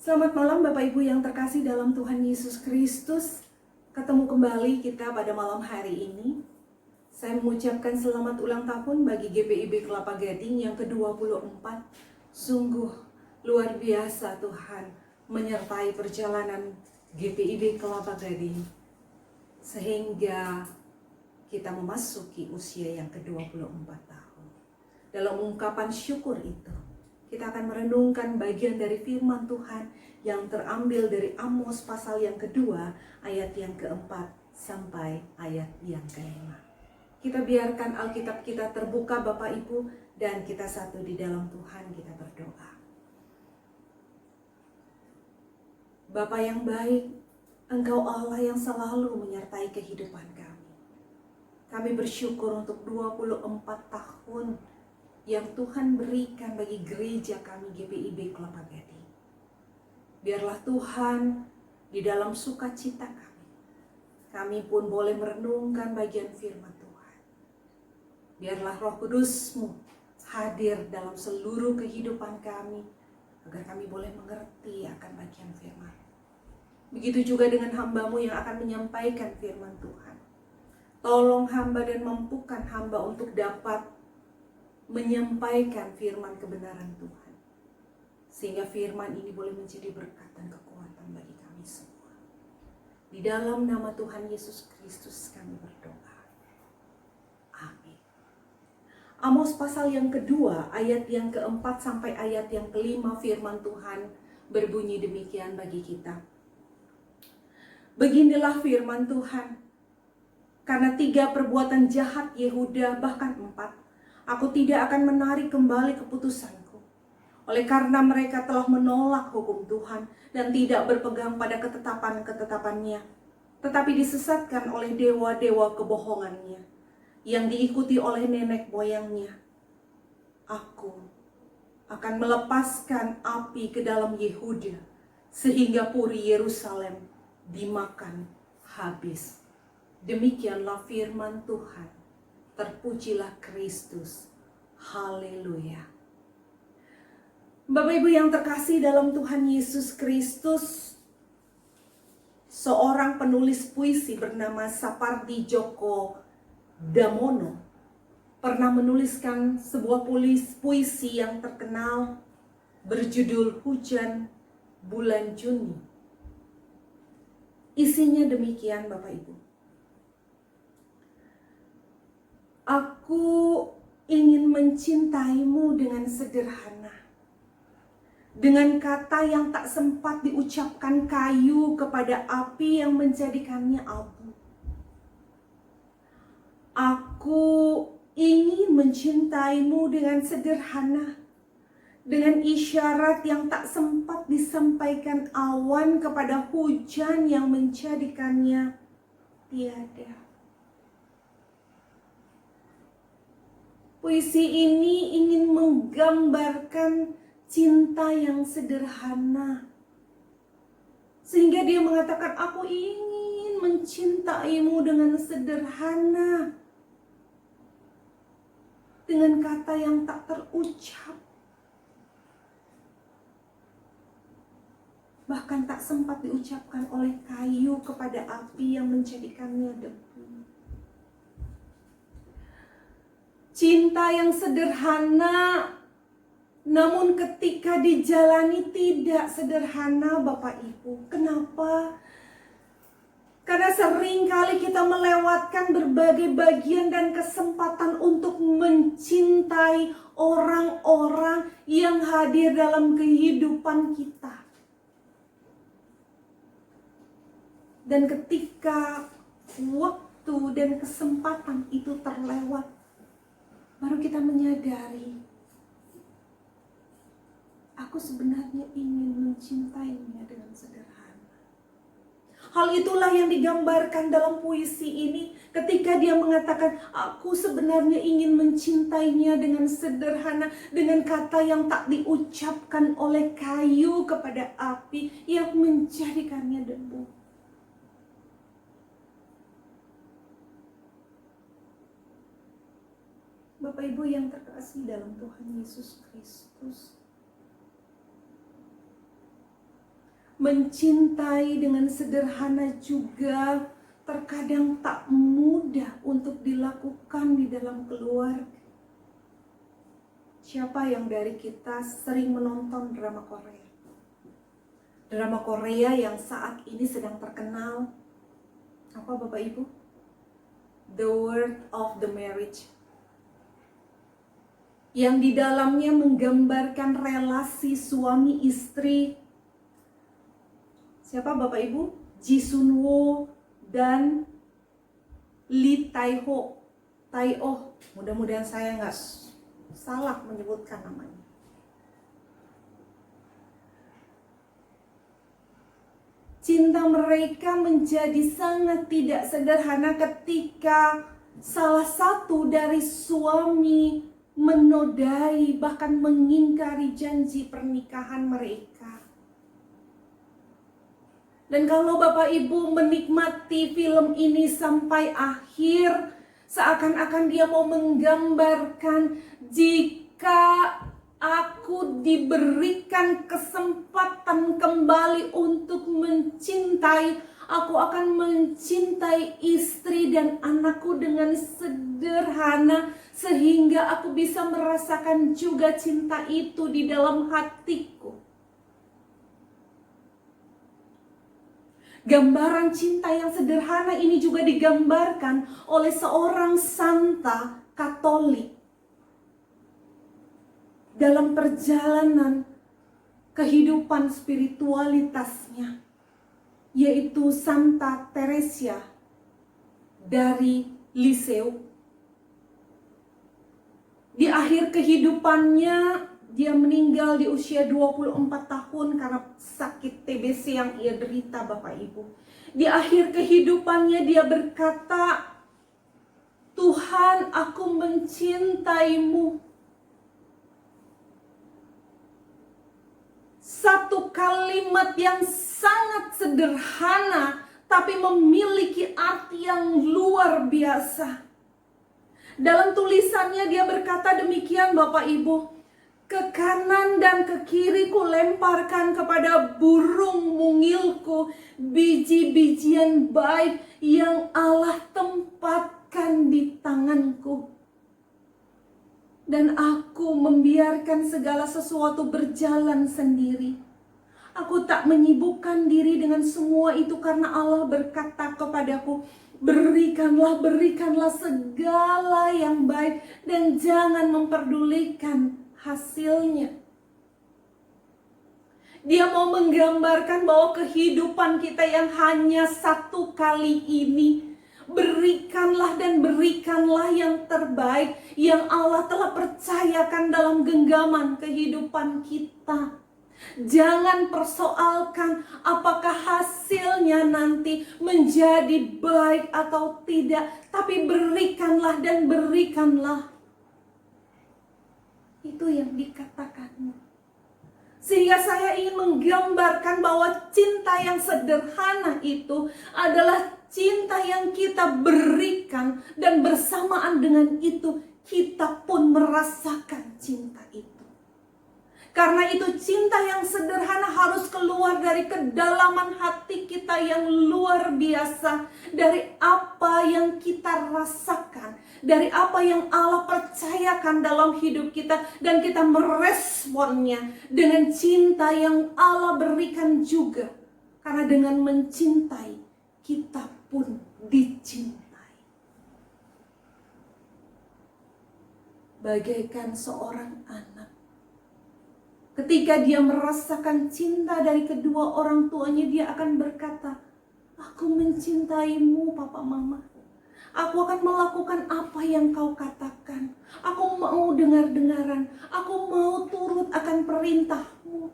Selamat malam Bapak Ibu yang terkasih dalam Tuhan Yesus Kristus. Ketemu kembali kita pada malam hari ini. Saya mengucapkan selamat ulang tahun bagi GPIB Kelapa Gading yang ke-24. Sungguh luar biasa Tuhan menyertai perjalanan GPIB Kelapa Gading, sehingga kita memasuki usia yang ke-24 tahun. Dalam ungkapan syukur itu, kita akan merenungkan bagian dari firman Tuhan yang terambil dari Amos pasal yang kedua, ayat yang keempat sampai ayat yang kelima. Kita biarkan Alkitab kita terbuka Bapak Ibu, dan kita satu di dalam Tuhan, kita berdoa. Bapa yang baik, Engkau Allah yang selalu menyertai kehidupan kami. Kami bersyukur untuk 24 tahun yang Tuhan berikan bagi gereja kami GPIB Kelapa Gading. Biarlah Tuhan di dalam sukacita kami pun boleh merenungkan bagian firman Tuhan. Biarlah Roh Kudus-Mu hadir dalam seluruh kehidupan kami, agar kami boleh mengerti akan bagian firman. Begitu juga dengan hamba-Mu yang akan menyampaikan firman Tuhan. Tolong hamba dan mampukan hamba untuk dapat menyampaikan firman kebenaran Tuhan, sehingga firman ini boleh menjadi berkat dan kekuatan bagi kami semua. Di dalam nama Tuhan Yesus Kristus kami berdoa. Amin. Amos pasal yang kedua, ayat yang keempat sampai ayat yang kelima, firman Tuhan berbunyi demikian bagi kita. Beginilah firman Tuhan, karena 3 perbuatan jahat Yehuda, bahkan 4, aku tidak akan menarik kembali keputusanku. Oleh karena mereka telah menolak hukum Tuhan dan tidak berpegang pada ketetapan-ketetapannya, tetapi disesatkan oleh dewa-dewa kebohongannya yang diikuti oleh nenek moyangnya. Aku akan melepaskan api ke dalam Yehuda sehingga puri Yerusalem dimakan habis. Demikianlah firman Tuhan. Terpujilah Kristus. Haleluya. Bapak Ibu yang terkasih dalam Tuhan Yesus Kristus, seorang penulis puisi bernama Sapardi Djoko Damono pernah menuliskan sebuah puisi yang terkenal berjudul Hujan Bulan Juni. Isinya demikian Bapak Ibu. Aku ingin mencintaimu dengan sederhana, dengan kata yang tak sempat diucapkan kayu kepada api yang menjadikannya abu. Aku ingin mencintaimu dengan sederhana, dengan isyarat yang tak sempat disampaikan awan kepada hujan yang menjadikannya tiada. Puisi ini ingin menggambarkan cinta yang sederhana. Sehingga dia mengatakan, aku ingin mencintaimu dengan sederhana. Dengan kata yang tak terucap. Bahkan tak sempat diucapkan oleh kayu kepada api yang menjadikannya debu. Cinta yang sederhana, namun ketika dijalani tidak sederhana Bapak Ibu. Kenapa? Karena sering kali kita melewatkan berbagai bagian dan kesempatan untuk mencintai orang-orang yang hadir dalam kehidupan kita. Dan ketika waktu dan kesempatan itu terlewat, baru kita menyadari, aku sebenarnya ingin mencintainya dengan sederhana. Hal itulah yang digambarkan dalam puisi ini ketika dia mengatakan, aku sebenarnya ingin mencintainya dengan sederhana, dengan kata yang tak diucapkan oleh kayu kepada api yang menjadikannya debu. Bapak Ibu yang terkasih dalam Tuhan Yesus Kristus, Mencintai dengan sederhana juga terkadang tak mudah untuk dilakukan di dalam keluarga. Siapa yang dari kita sering menonton drama Korea? Drama Korea yang saat ini sedang terkenal. Apa Bapak Ibu? The Word of the Marriage. Yang di dalamnya menggambarkan relasi suami istri. Siapa Bapak Ibu? Ji Sun Woo dan Lee Tai Ho. Mudah-mudahan saya nggak salah menyebutkan namanya. Cinta mereka menjadi sangat tidak sederhana ketika salah satu dari suami menodai bahkan mengingkari janji pernikahan mereka. Dan kalau Bapak Ibu menikmati film ini sampai akhir, seakan-akan dia mau menggambarkan, jika aku diberikan kesempatan kembali untuk mencintai, aku akan mencintai istri dan anakku dengan sederhana, sehingga aku bisa merasakan juga cinta itu di dalam hatiku. Gambaran cinta yang sederhana ini juga digambarkan oleh seorang santa Katolik dalam perjalanan kehidupan spiritualitasnya, yaitu Santa Teresia dari Lisieux. Di akhir kehidupannya, dia meninggal di usia 24 tahun karena sakit TBC yang ia derita, Bapak Ibu. Di akhir kehidupannya dia berkata, Tuhan, aku mencintaimu. Satu kalimat yang sangat sederhana, tapi memiliki arti yang luar biasa. Dalam tulisannya dia berkata demikian, Bapak Ibu. Ke kanan dan ke kiri ku lemparkan kepada burung mungilku biji-bijian baik yang Allah tempatkan di tanganku. Dan aku membiarkan segala sesuatu berjalan sendiri. Aku tak menyibukkan diri dengan semua itu karena Allah berkata kepadaku, berikanlah segala yang baik dan jangan memperdulikan hasilnya. Dia mau menggambarkan bahwa kehidupan kita yang hanya satu kali ini, berikanlah yang terbaik yang Allah telah percayakan dalam genggaman kehidupan kita. Jangan persoalkan apakah hasilnya nanti menjadi baik atau tidak, tapi berikanlah. Itu yang dikatakannya. Sehingga saya ingin menggambarkan bahwa cinta yang sederhana itu adalah cinta yang kita berikan, dan bersamaan dengan itu kita pun merasakan cinta itu. Karena itu cinta yang sederhana harus keluar dari kedalaman hati kita yang luar biasa. Dari apa yang kita rasakan, dari apa yang Allah percayakan dalam hidup kita. Dan kita meresponnya dengan cinta yang Allah berikan juga. Karena dengan mencintai, kita pun dicintai. Bagaikan seorang anak, ketika dia merasakan cinta dari kedua orang tuanya, dia akan berkata, aku mencintaimu Papa Mama. Aku akan melakukan apa yang kau katakan. Aku mau dengar-dengaran. Aku mau turut akan perintahmu.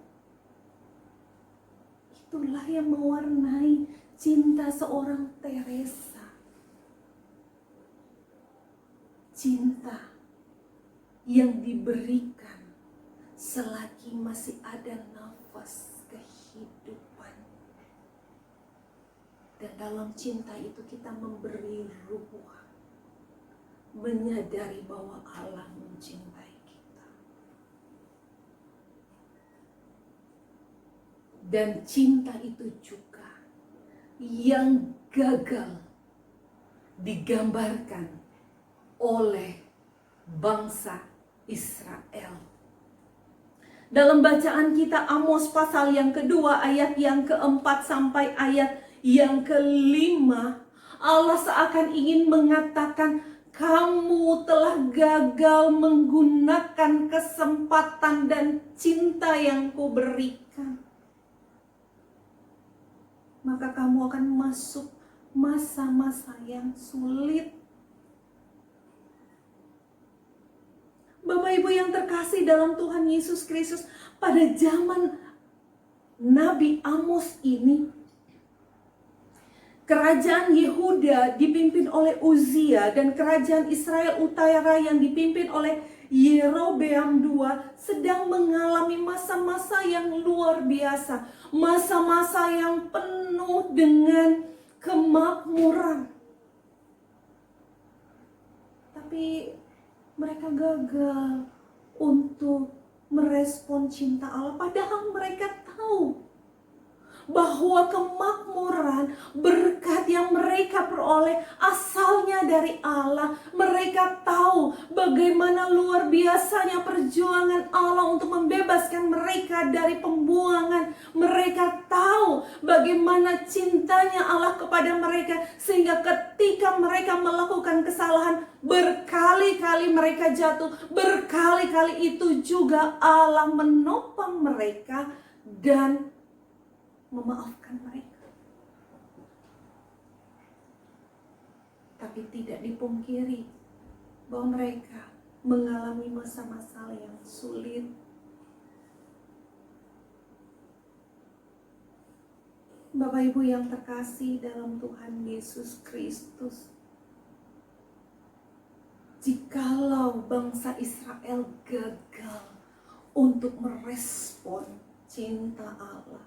Itulah yang mewarnai cinta seorang Teresa. Cinta yang diberikan selagi masih ada nafas kehidupan. Dan dalam cinta itu kita memberi ruang, menyadari bahwa Allah mencintai kita. Dan cinta itu juga yang gagal digambarkan oleh bangsa Israel. Dalam bacaan kita Amos pasal yang kedua ayat yang keempat sampai ayat yang kelima, Allah seakan ingin mengatakan, kamu telah gagal menggunakan kesempatan dan cinta yang kuberikan. Maka kamu akan masuk masa-masa yang sulit. Bapak Ibu yang terkasih dalam Tuhan Yesus Kristus, pada zaman Nabi Amos ini, kerajaan Yehuda dipimpin oleh Uzia dan kerajaan Israel Utara yang dipimpin oleh Yerobeam II sedang mengalami masa-masa yang luar biasa, masa-masa yang penuh dengan kemakmuran. Tapi mereka gagal untuk merespon cinta Allah, padahal mereka tahu bahwa kemakmuran, berkat yang mereka peroleh asalnya dari Allah. Mereka tahu bagaimana luar biasanya perjuangan Allah untuk membebaskan mereka dari pembuangan. Mereka tahu bagaimana cintanya Allah kepada mereka, sehingga ketika mereka melakukan kesalahan, berkali-kali mereka jatuh, berkali-kali itu juga Allah menopang mereka dan memaafkan mereka. Tapi tidak dipungkiri bahwa mereka mengalami masa-masa yang sulit. Bapak Ibu yang terkasih dalam Tuhan Yesus Kristus, jikalau bangsa Israel gagal untuk merespon cinta Allah,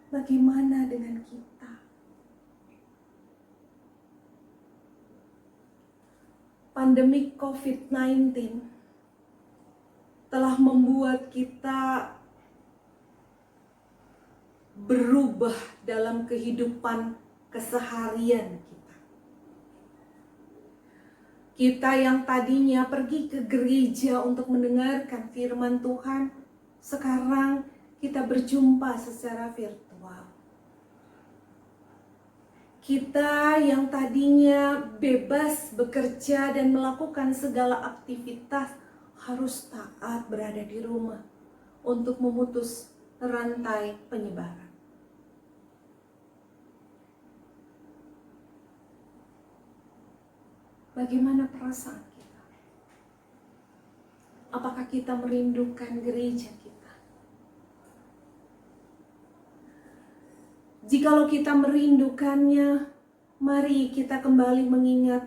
bagaimana dengan kita? Pandemi COVID-19 telah membuat kita berubah dalam kehidupan keseharian kita. Kita yang tadinya pergi ke gereja untuk mendengarkan firman Tuhan, sekarang kita berjumpa secara virtual. Kita yang tadinya bebas bekerja dan melakukan segala aktivitas harus taat berada di rumah untuk memutus rantai penyebaran. Bagaimana perasaan kita? Apakah kita merindukan gereja kita? Jikalau kita merindukannya, mari kita kembali mengingat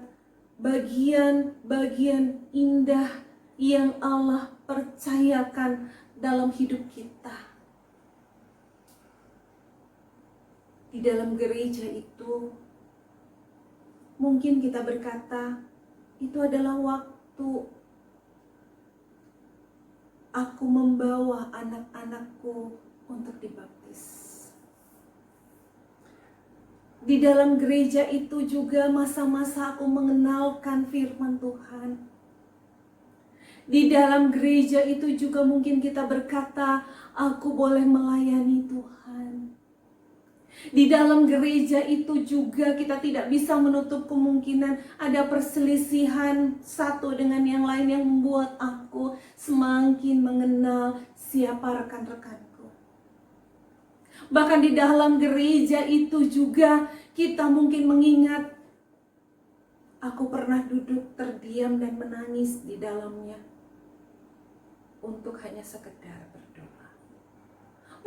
bagian-bagian indah yang Allah percayakan dalam hidup kita. Di dalam gereja itu, mungkin kita berkata, itu adalah waktu aku membawa anak-anakku untuk dibaptis. Di dalam gereja itu juga masa-masa aku mengenalkan firman Tuhan. Di dalam gereja itu juga mungkin kita berkata, aku boleh melayani Tuhan. Di dalam gereja itu juga kita tidak bisa menutup kemungkinan ada perselisihan satu dengan yang lain yang membuat aku semakin mengenal siapa rekan-rekanku. Bahkan di dalam gereja itu juga kita mungkin mengingat, aku pernah duduk terdiam dan menangis di dalamnya untuk hanya sekedar berdoa.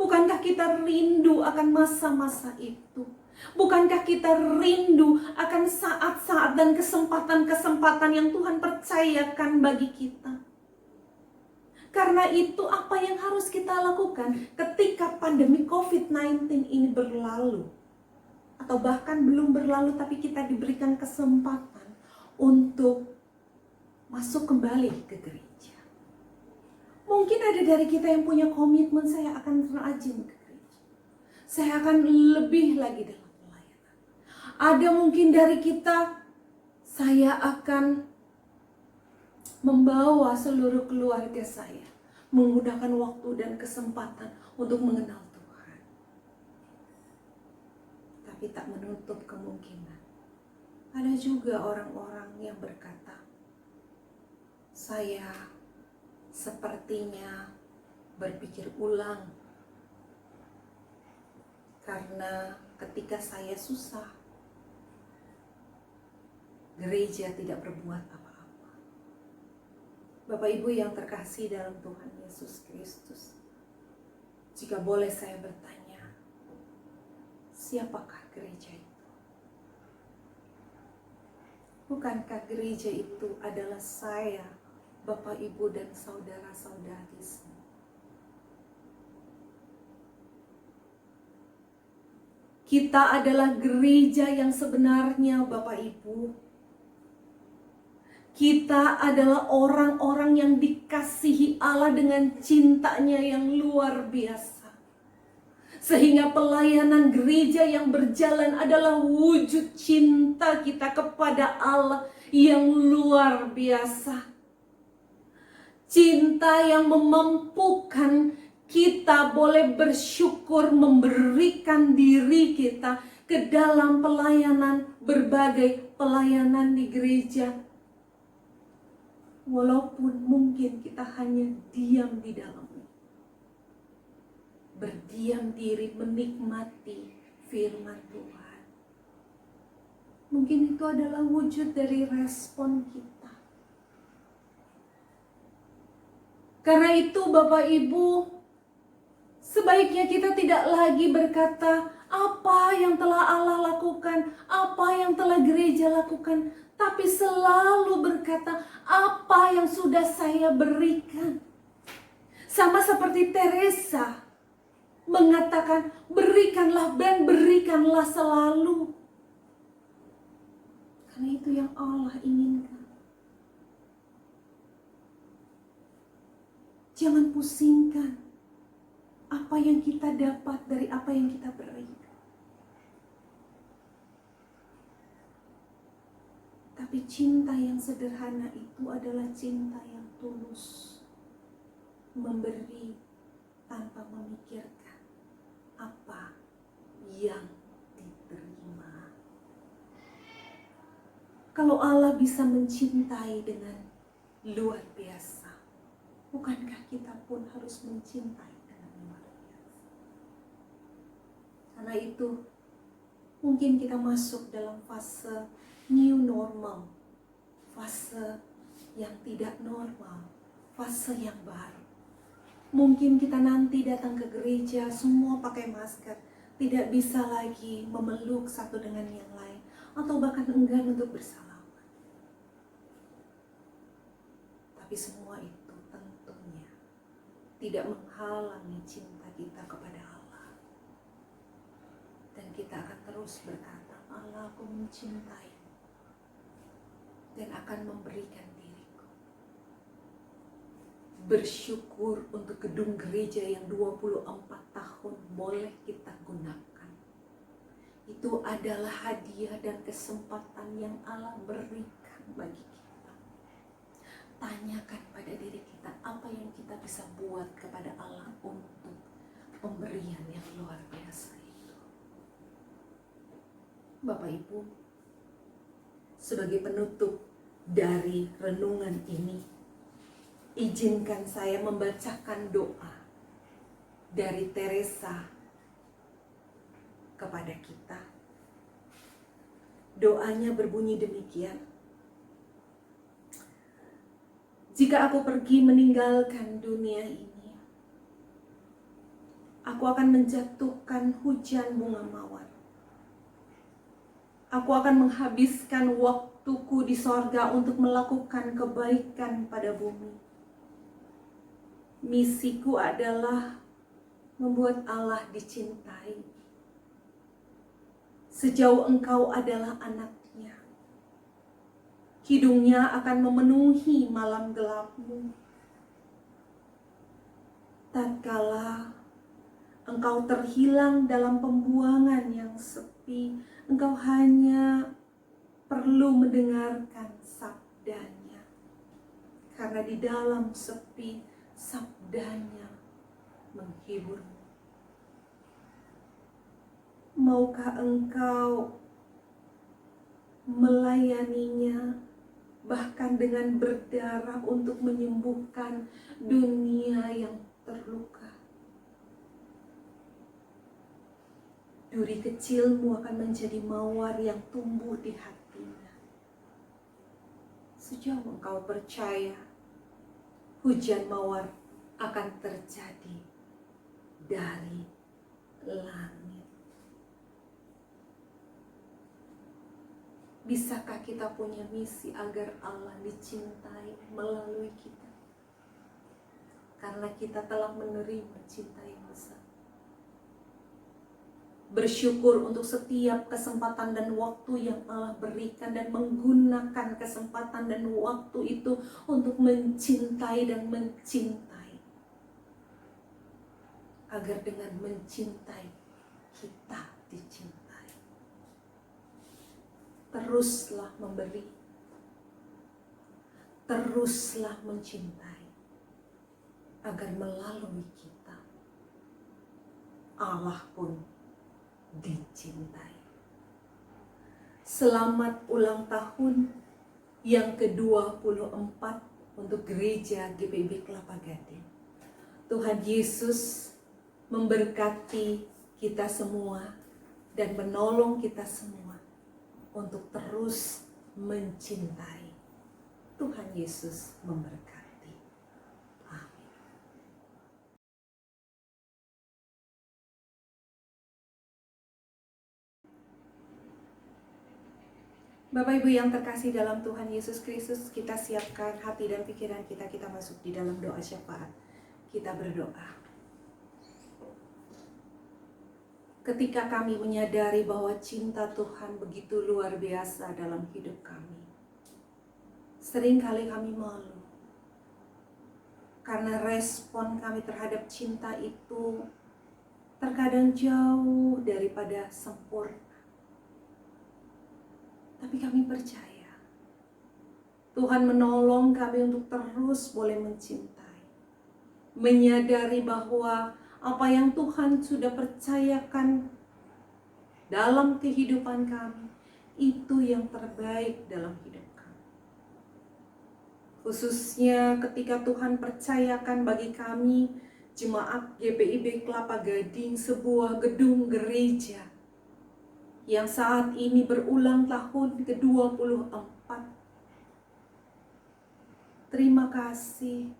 Bukankah kita rindu akan masa-masa itu? Bukankah kita rindu akan saat-saat dan kesempatan-kesempatan yang Tuhan percayakan bagi kita? Karena itu apa yang harus kita lakukan ketika pandemi COVID-19 ini berlalu? Atau bahkan belum berlalu tapi kita diberikan kesempatan untuk masuk kembali ke gereja. Mungkin ada dari kita yang punya komitmen, saya akan rajin ke gereja. Saya akan lebih lagi dalam pelayanan. Ada mungkin dari kita, saya akan membawa seluruh keluarga saya, menggunakan waktu dan kesempatan untuk mengenal Tuhan. Tapi tak menutup kemungkinan, ada juga orang-orang yang berkata, saya sepertinya berpikir ulang karena ketika saya susah, gereja tidak berbuat apa-apa. Bapak Ibu yang terkasih dalam Tuhan Yesus Kristus, jika boleh saya bertanya, siapakah gereja itu? Bukankah gereja itu adalah saya, Bapak, Ibu, dan saudara-saudari semua? Kita adalah gereja yang sebenarnya, Bapak, Ibu. Kita adalah orang-orang yang dikasihi Allah dengan cintanya yang luar biasa. Sehingga pelayanan gereja yang berjalan adalah wujud cinta kita kepada Allah yang luar biasa. Cinta yang memampukan kita boleh bersyukur memberikan diri kita ke dalam pelayanan, berbagai pelayanan di gereja. Walaupun mungkin kita hanya diam di dalamnya. Berdiam diri menikmati firman Tuhan. Mungkin itu adalah wujud dari respon kita. Karena itu Bapak Ibu, sebaiknya kita tidak lagi berkata apa yang telah Allah lakukan, apa yang telah gereja lakukan, tapi selalu berkata apa yang sudah saya berikan. Sama seperti Teresa mengatakan, berikanlah dan berikanlah selalu. Karena itu yang Allah inginkan. Jangan pusingkan apa yang kita dapat dari apa yang kita berikan. Tapi cinta yang sederhana itu adalah cinta yang tulus. Memberi tanpa memikirkan apa yang diterima. Kalau Allah bisa mencintai dengan luar biasa, bukankah kita pun harus mencintai dengan luar biasa? Karena itu, mungkin kita masuk dalam fase new normal, fase yang tidak normal, fase yang baru. Mungkin kita nanti datang ke gereja semua pakai masker, tidak bisa lagi memeluk satu dengan yang lain, atau bahkan enggan untuk bersalaman. Tapi semua itu tentunya tidak menghalangi cinta kita kepada Allah. Dan kita akan terus berkata, Allah, aku mencintai dan akan memberikan diriku. Bersyukur untuk gedung gereja yang 24 tahun boleh kita gunakan. Itu adalah hadiah dan kesempatan yang Allah berikan bagi kita. Tanyakan pada diri kita apa yang kita bisa buat kepada Allah untuk pemberian yang luar biasa itu. Bapak Ibu, sebagai penutup dari renungan ini, izinkan saya membacakan doa dari Teresa kepada kita. Doanya berbunyi demikian. Jika aku pergi meninggalkan dunia ini, aku akan menjatuhkan hujan bunga mawar. Aku akan menghabiskan waktuku di sorga untuk melakukan kebaikan pada bumi. Misiku adalah membuat Allah dicintai. Sejauh engkau adalah anaknya, hidungnya akan memenuhi malam gelapmu. tatkala engkau terhilang dalam pembuangan yang sepi, engkau hanya perlu mendengarkan sabdanya. Karena di dalam sepi, sabdanya menghiburmu. Maukah engkau melayaninya, bahkan dengan berdarah untuk menyembuhkan dunia yang terluka? Duri kecilmu akan menjadi mawar yang tumbuh di hatinya. Sejauh engkau percaya, hujan mawar akan terjadi dari langit. Bisakah kita punya misi agar Allah dicintai melalui kita? Karena kita telah menerima cinta yang besar. Bersyukur untuk setiap kesempatan dan waktu yang Allah berikan, dan menggunakan kesempatan dan waktu itu untuk mencintai dan mencintai. Agar dengan mencintai, kita dicintai. Teruslah memberi, teruslah mencintai, agar melalui kita, Allah pun dicintai. Selamat ulang tahun yang ke-24 untuk Gereja GPIB Kelapa Gading. Tuhan Yesus memberkati kita semua dan menolong kita semua untuk terus mencintai. Tuhan Yesus memberkati. Amin. Bapak Ibu yang terkasih dalam Tuhan Yesus Kristus, kita siapkan hati dan pikiran kita, kita masuk di dalam doa syafaat. Kita berdoa. Ketika kami menyadari bahwa cinta Tuhan begitu luar biasa dalam hidup kami, seringkali kami malu. Karena respon kami terhadap cinta itu terkadang jauh daripada sempurna. Tapi kami percaya Tuhan menolong kami untuk terus boleh mencintai. Menyadari bahwa apa yang Tuhan sudah percayakan dalam kehidupan kami, itu yang terbaik dalam hidup kami. Khususnya ketika Tuhan percayakan bagi kami, Jemaat GPIB Kelapa Gading, sebuah gedung gereja yang saat ini berulang tahun ke-24. Terima kasih.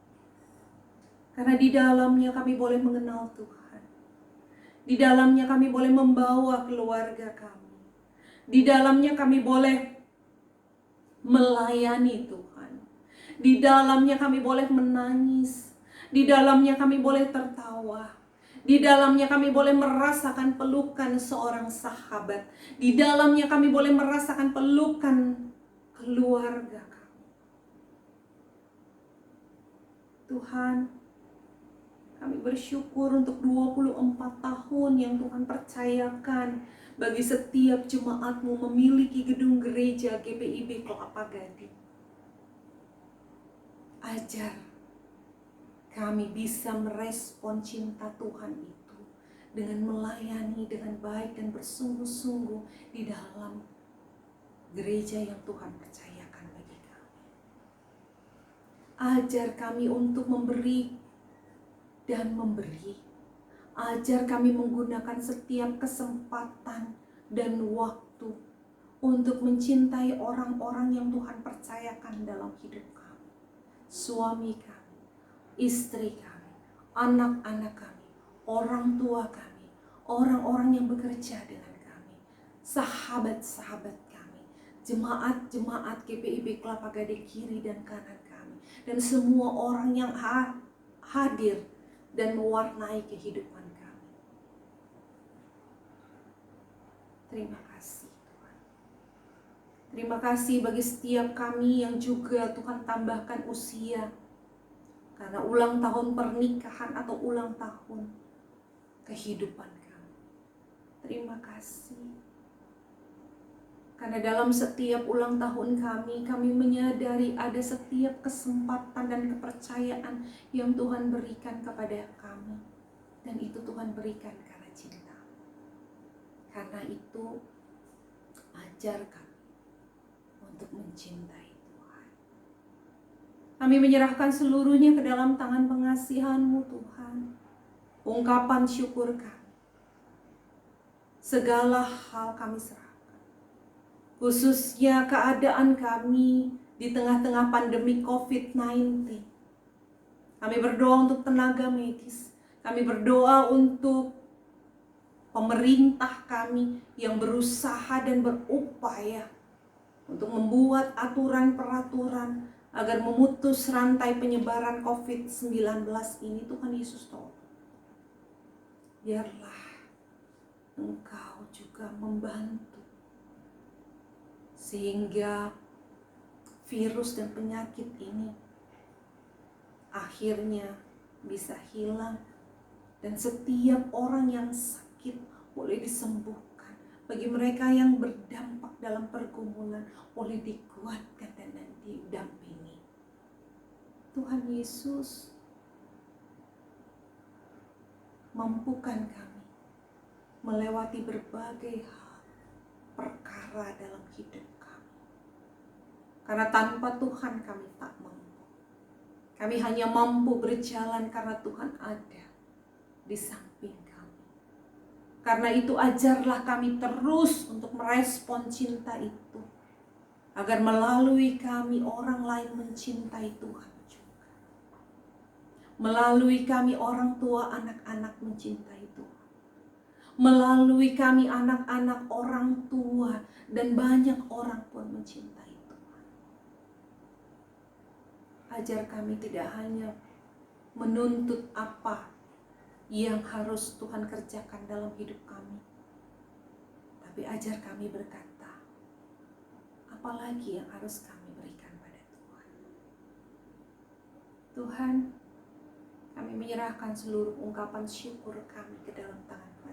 Karena di dalamnya kami boleh mengenal Tuhan. Di dalamnya kami boleh membawa keluarga kami. Di dalamnya kami boleh melayani Tuhan. Di dalamnya kami boleh menangis. Di dalamnya kami boleh tertawa. Di dalamnya kami boleh merasakan pelukan seorang sahabat. Di dalamnya kami boleh merasakan pelukan keluarga kami. Tuhan, kami bersyukur untuk 24 tahun yang Tuhan percayakan bagi setiap jemaat-Mu memiliki gedung gereja GPIB Kelapa Gading. Ajar kami bisa merespon cinta Tuhan itu dengan melayani dengan baik dan bersungguh-sungguh di dalam gereja yang Tuhan percayakan bagi kami. Ajar kami untuk memberi dan memberi. Ajar kami menggunakan setiap kesempatan dan waktu untuk mencintai orang-orang yang Tuhan percayakan dalam hidup kami. Suami kami, istri kami, anak-anak kami, orang tua kami, orang-orang yang bekerja dengan kami, sahabat-sahabat kami, jemaat-jemaat GPIB Kelapa Gading kiri dan kanan kami, dan semua orang yang hadir dan mewarnai kehidupan kami. Terima kasih Tuhan. Terima kasih bagi setiap kami yang juga Tuhan tambahkan usia. karena ulang tahun pernikahan atau ulang tahun kehidupan kami. Terima kasih. Karena dalam setiap ulang tahun kami menyadari ada setiap kesempatan dan kepercayaan yang Tuhan berikan kepada kami. Dan itu Tuhan berikan karena cinta. Karena itu, ajar kami untuk mencintai Tuhan. Kami menyerahkan seluruhnya ke dalam tangan pengasihan-Mu Tuhan. Ungkapan syukur kami. Segala hal kami serahkan. Khususnya keadaan kami di tengah-tengah pandemi COVID-19. Kami berdoa untuk tenaga medis. Kami berdoa untuk pemerintah kami yang berusaha dan berupaya untuk membuat aturan-peraturan agar memutus rantai penyebaran COVID-19 ini. Tuhan Yesus tolong. Biarlah Engkau juga membantu sehingga virus dan penyakit ini akhirnya bisa hilang dan setiap orang yang sakit boleh disembuhkan. Bagi mereka yang berdampak dalam pergumulan boleh dikuatkan dan didampingi. Tuhan Yesus, mampukan kami melewati berbagai hal perkara dalam hidup kami. Karena tanpa Tuhan kami tak mampu. Kami hanya mampu berjalan karena Tuhan ada di samping kami. Karena itu ajarlah kami terus untuk merespon cinta itu. Agar melalui kami orang lain mencintai Tuhan juga. Melalui kami orang tua anak-anak mencintai Tuhan. Melalui kami anak-anak orang tua dan banyak orang pun mencintai Tuhan. Ajar kami tidak hanya menuntut apa yang harus Tuhan kerjakan dalam hidup kami, tapi ajar kami berkata, apalagi yang harus kami berikan pada Tuhan. Tuhan, kami menyerahkan seluruh ungkapan syukur kami ke dalam tangan Tuhan.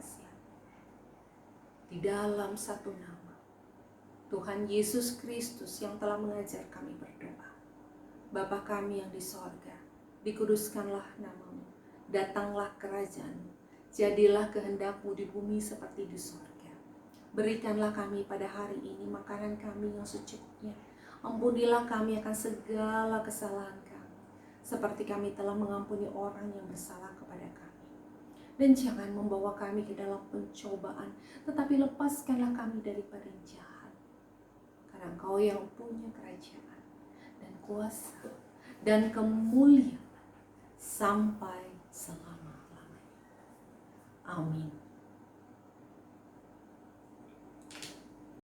Di dalam satu nama, Tuhan Yesus Kristus yang telah mengajar kami berdoa. Bapa kami yang di sorga, dikuduskanlah nama-Mu, datanglah kerajaan-Mu, jadilah kehendak-Mu di bumi seperti di sorga. Berikanlah kami pada hari ini makanan kami yang secukupnya. Ampunilah kami akan segala kesalahan kami, seperti kami telah mengampuni orang yang bersalah kepada kami. Dan jangan membawa kami ke dalam pencobaan, tetapi lepaskanlah kami daripada yang jahat. Karena Engkau yang punya kerajaan dan kuasa dan kemuliaan sampai selama-lamanya. Amin.